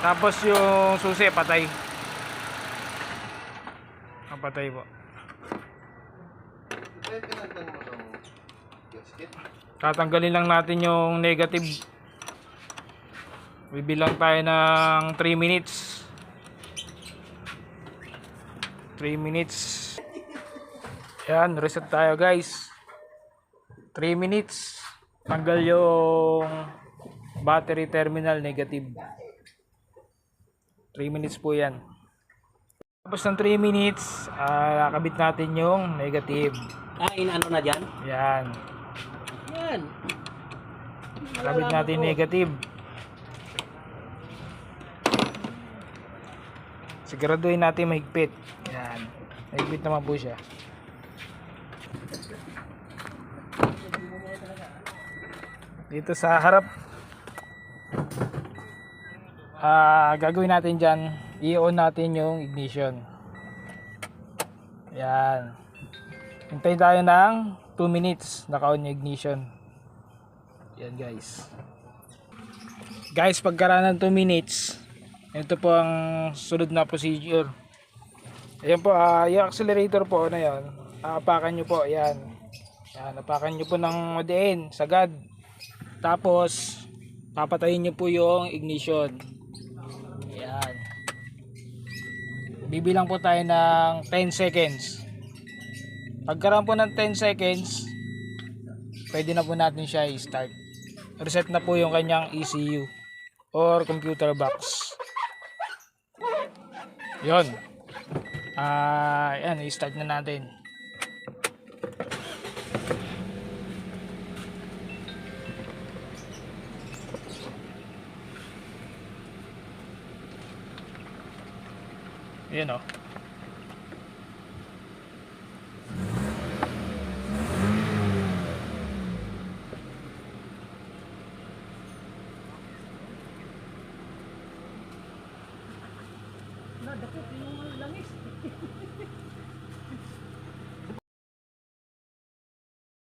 Tapos yung susi patay. Patay po. Tatanggalin lang natin yung negative. Bibilang tayo ng 3 minutes. 3 minutes. Yan, reset tayo guys. 3 minutes. Tanggal yung battery terminal negative. 3 minutes po yan. Tapos ng 3 minutes, nakabit natin yung negative. Inaano na dyan? Yan. Yan. Nakabit natin negative. Siguraduhin natin mahigpit. Yan. Mahigpit naman po siya. Dito sa harap. Gagawin natin dyan, i-on natin yung ignition. Yan. Hintayin tayo ng 2 minutes, naka-on yung ignition. Yan guys. Guys, pagkaraan ng 2 minutes, ito po ang sunod na procedure. Ayan po, yung accelerator po na yan, apakan nyo po, yan. Yan, apakan nyo po ng madiin, sagad. Tapos, papatayin nyo po yung ignition. Yan. Bibilang po tayo ng 10 seconds. Pagkaraan po ng 10 seconds, pwede na po natin siya i-start. Reset na po yung kanyang ECU or computer box. Yun. Yan, i-start na natin. Yan o.